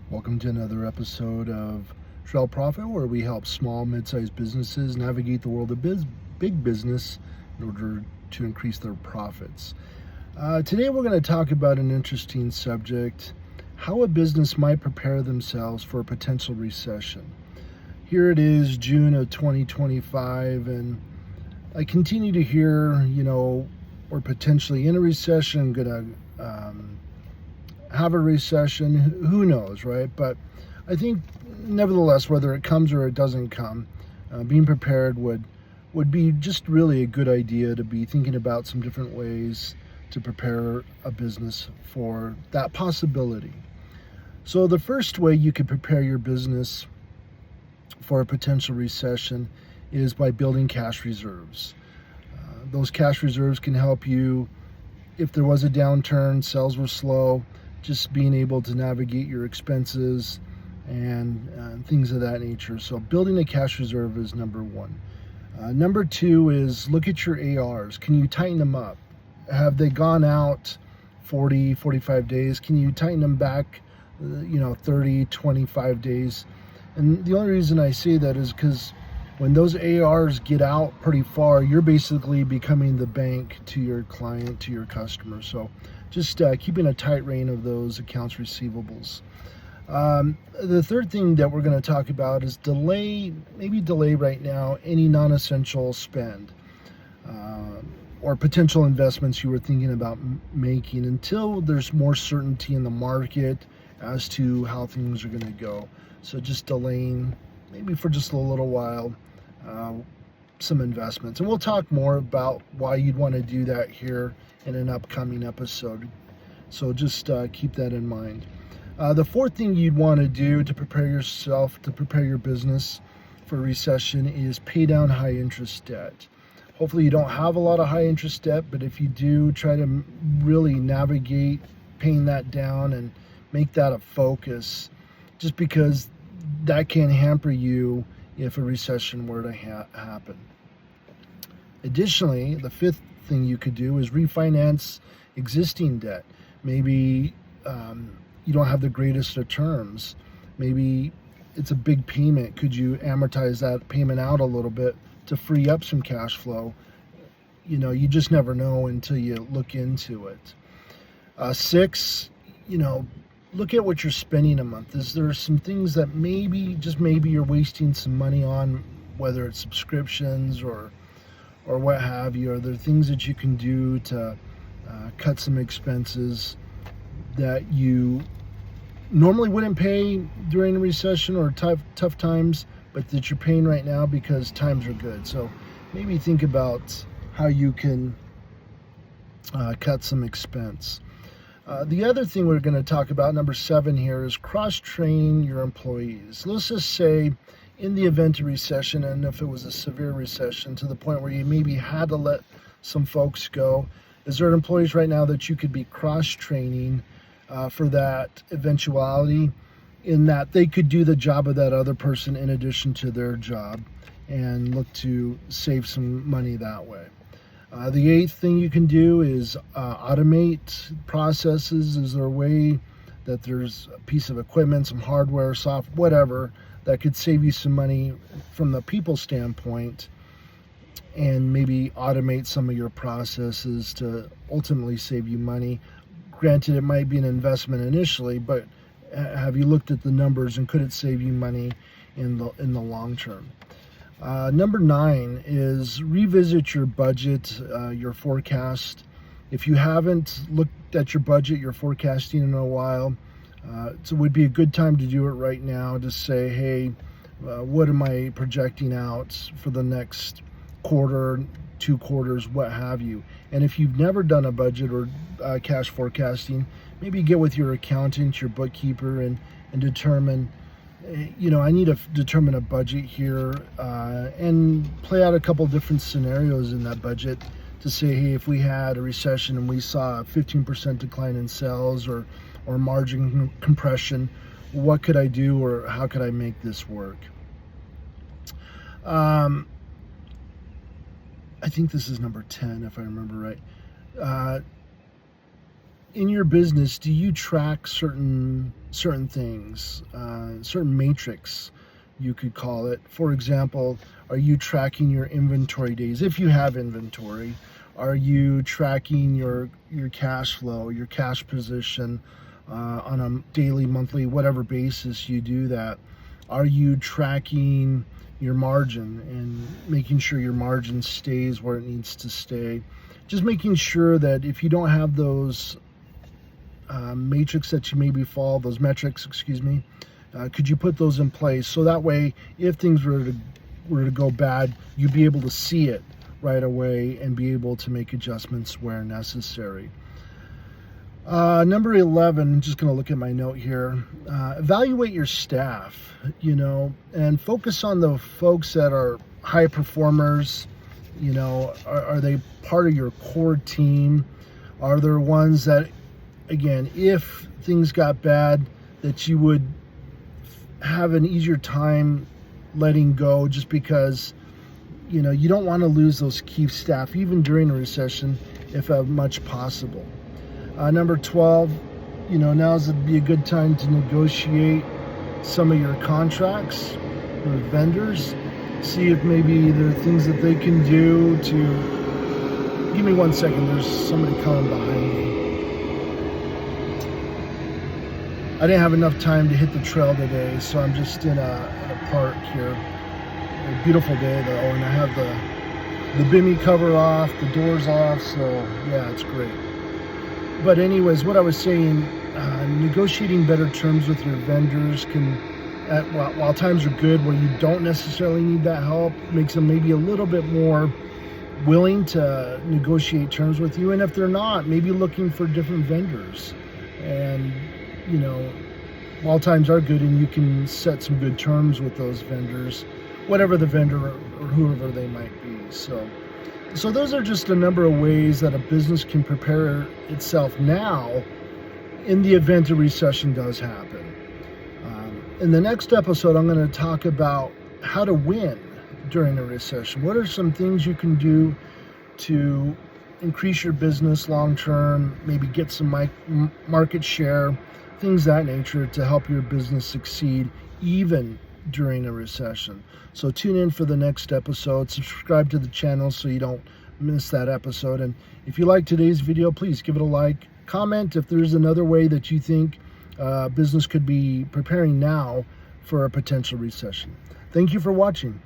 Welcome to another episode of Trail Profit, where we help small, mid-sized businesses navigate the world of big business in order to increase their profits. Today, we're going to talk about an interesting subject: how a business might prepare themselves for a potential recession. Here it is, June of 2025, and I continue to hear, we're potentially in a recession, going to have a recession. Who knows, right? But I think, nevertheless, whether it comes or it doesn't come, being prepared would be just really a good idea to be thinking about some different ways to prepare a business for that possibility. So the first way you could prepare your business for a potential recession is by building cash reserves. Those cash reserves can help you if there was a downturn, sales were slow, just being able to navigate your expenses and things of that nature. So building a cash reserve is number one. Number two is look at your ARs. Can you tighten them up? Have they gone out 40, 45 days? Can you tighten them back, 30, 25 days? And the only reason I say that is because when those ARs get out pretty far, you're basically becoming the bank to your client, to your customer. So just keeping a tight rein of those accounts receivables. The third thing that we're going to talk about is delay right now any non-essential spend or potential investments you were thinking about making until there's more certainty in the market as to how things are going to go. So just delaying maybe for just a little while some investments. And we'll talk more about why you'd want to do that here in an upcoming episode. So just keep that in mind. The fourth thing you'd want to do to prepare yourself, to prepare your business for recession, is pay down high interest debt. Hopefully you don't have a lot of high interest debt, but if you do, try to really navigate paying that down and make that a focus, just because that can hamper you if a recession were to happen. Additionally, the fifth thing you could do is refinance existing debt. Maybe you don't have the greatest of terms. Maybe it's a big payment. Could you amortize that payment out a little bit to free up some cash flow? You just never know until you look into it. Six, look at what you're spending a month. Is there some things that maybe you're wasting some money on, whether it's subscriptions or what have you? Are there things that you can do to cut some expenses that you normally wouldn't pay during a recession or tough times, but that you're paying right now because times are good? So maybe think about how you can cut some expense. The other thing we're going to talk about, number 7 here, is cross-training your employees. Let's just say in the event of recession, and if it was a severe recession to the point where you maybe had to let some folks go, is there employees right now that you could be cross-training for that eventuality, in that they could do the job of that other person in addition to their job and look to save some money that way? The 8th thing you can do is automate processes. Is there a way that there's a piece of equipment, some hardware, software, whatever, that could save you some money from the people standpoint, and maybe automate some of your processes to ultimately save you money? Granted, it might be an investment initially, but have you looked at the numbers, and could it save you money in the long term? Number 9 is revisit your budget, your forecast. If you haven't looked at your budget, your forecasting in a while, it would be a good time to do it right now to say, hey, what am I projecting out for the next quarter, 2 quarters, what have you? And if you've never done a budget or cash forecasting, maybe get with your accountant, your bookkeeper, and determine, I need to determine a budget here and play out a couple different scenarios in that budget to say, hey, if we had a recession and we saw a 15% decline in sales or margin compression, what could I do, or how could I make this work? I think this is number 10, if I remember right. in your business, do you track certain things, certain matrix, you could call it? For example, are you tracking your inventory days, if you have inventory? Are you tracking your cash flow, your cash position on a daily, monthly, whatever basis you do that? Are you tracking your margin and making sure your margin stays where it needs to stay? Just making sure that if you don't have those matrix that you maybe follow, those metrics, excuse me, could you put those in place so that way if things were to go bad, you'd be able to see it right away and be able to make adjustments where necessary. Number 11, I'm just going to look at my note here. Evaluate your staff, and focus on the folks that are high performers. Are they part of your core team? Are there ones that, again, if things got bad, that you would have an easier time letting go just because, you don't want to lose those key staff even during a recession if much possible. Number 12, now's would be a good time to negotiate some of your contracts with vendors. See if maybe there are things that they can do to... Give me 1 second, there's somebody coming behind me. I didn't have enough time to hit the trail today, so I'm just in a park here. A beautiful day though, and I have the bimmy cover off, the doors off, so yeah, it's great. But anyways, what I was saying, negotiating better terms with your vendors can, while times are good where you don't necessarily need that help, makes them maybe a little bit more willing to negotiate terms with you. And if they're not, maybe looking for different vendors. And, while times are good and you can set some good terms with those vendors, whatever the vendor or whoever they might be. So those are just a number of ways that a business can prepare itself now in the event a recession does happen. In the next episode, I'm going to talk about how to win during a recession. What are some things you can do to increase your business long term, maybe get some market share, things of that nature to help your business succeed even during a recession. So tune in for the next episode. Subscribe to the channel so you don't miss that episode. And if you like today's video, please give it a like. Comment if there's another way that you think business could be preparing now for a potential recession. Thank you for watching.